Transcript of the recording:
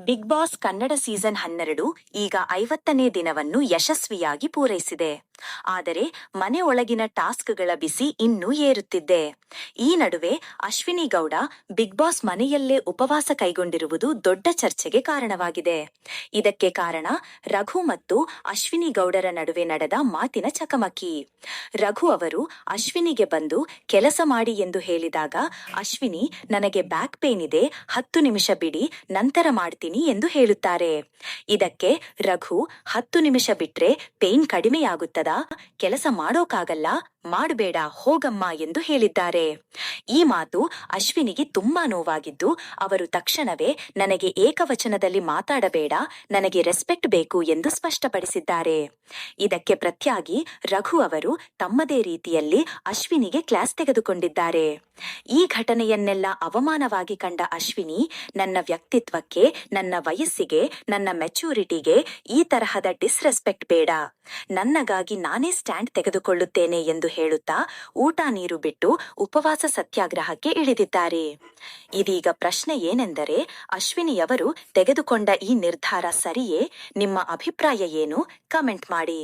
Big boss Kannada season 12 ಈಗ 50ನೇ ದಿನವನ್ನು ಯಶಸ್ವಿಯಾಗಿ ಪೂರೈಸಿದೆ. ಆದರೆ ಮನೆ ಒಳಗಿನ ಟಾಸ್ಕ್ಗಳ ಬಿಸಿ ಇನ್ನೂ ಏರುತ್ತಿದೆ. ಈ ನಡುವೆ ಅಶ್ವಿನಿ ಗೌಡ ಬಿಗ್ ಬಾಸ್ ಮನೆಯಲ್ಲೇ ಉಪವಾಸ ಕೈಗೊಂಡಿರುವುದು ದೊಡ್ಡ ಚರ್ಚೆಗೆ ಕಾರಣವಾಗಿದೆ. ಇದಕ್ಕೆ ಕಾರಣ ರಘು ಮತ್ತು ಅಶ್ವಿನಿ ಗೌಡರ ನಡುವೆ ನಡೆದ ಮಾತಿನ ಚಕಮಕಿ. ರಘು ಅವರು ಅಶ್ವಿನಿಗೆ ಬಂದು ಕೆಲಸ ಮಾಡಿ ಎಂದು ಹೇಳಿದಾಗ ಅಶ್ವಿನಿ ನನಗೆ ಬ್ಯಾಕ್ ಪೇನ್ ಇದೆ, 10 ನಿಮಿಷ ಬಿಡಿ, ನಂತರ ಮಾಡ್ತೀನಿ ಎಂದು ಹೇಳುತ್ತಾರೆ. ಇದಕ್ಕೆ ರಘು 10 ನಿಮಿಷ ಬಿಟ್ರೆ ಪೇನ್ ಕಡಿಮೆಯಾಗುತ್ತದಾ, ಕೆಲಸ ಮಾಡೋಕಾಗಲ್ಲ, ಮಾಡಬೇಡ ಹೋಗಮ್ಮ ಎಂದು ಹೇಳಿದ್ದಾರೆ. ಈ ಮಾತು ಅಶ್ವಿನಿಗೆ ತುಂಬಾ ನೋವಾಗಿದ್ದು ಅವರು ತಕ್ಷಣವೇ ನನಗೆ ಏಕವಚನದಲ್ಲಿ ಮಾತಾಡಬೇಡ, ನನಗೆ ರೆಸ್ಪೆಕ್ಟ್ ಬೇಕು ಎಂದು ಸ್ಪಷ್ಟಪಡಿಸಿದ್ದಾರೆ. ಇದಕ್ಕೆ ಪ್ರತ್ಯಾಗಿ ರಘು ಅವರು ತಮ್ಮದೇ ರೀತಿಯಲ್ಲಿ ಅಶ್ವಿನಿಗೆ ಕ್ಲಾಸ್ ತೆಗೆದುಕೊಂಡಿದ್ದಾರೆ. ಈ ಘಟನೆಯನ್ನೆಲ್ಲ ಅವಮಾನವಾಗಿ ಕಂಡ ಅಶ್ವಿನಿ, ನನ್ನ ವ್ಯಕ್ತಿತ್ವಕ್ಕೆ, ನನ್ನ ವಯಸ್ಸಿಗೆ, ನನ್ನ ಮೆಚೂರಿಟಿಗೆ ಈ ತರಹದ ಡಿಸ್ರೆಸ್ಪೆಕ್ಟ್ ಬೇಡ, ನನ್ನಗಾಗಿ ನಾನೇ ಸ್ಟ್ಯಾಂಡ್ ತೆಗೆದುಕೊಳ್ಳುತ್ತೇನೆ ಎಂದು ಹೇಳುತ್ತಾ ಊಟ ನೀರು ಬಿಟ್ಟು ಉಪವಾಸ ಸತ್ಯಾಗ್ರಹಕ್ಕೆ ಇಳಿದಿದ್ದಾರೆ. ಇದೀಗ ಪ್ರಶ್ನೆ ಏನೆಂದರೆ, ಅಶ್ವಿನಿಯವರು ತೆಗೆದುಕೊಂಡ ಈ ನಿರ್ಧಾರ ಸರಿಯೇ? ನಿಮ್ಮ ಅಭಿಪ್ರಾಯ ಏನು? ಕಮೆಂಟ್ ಮಾಡಿ.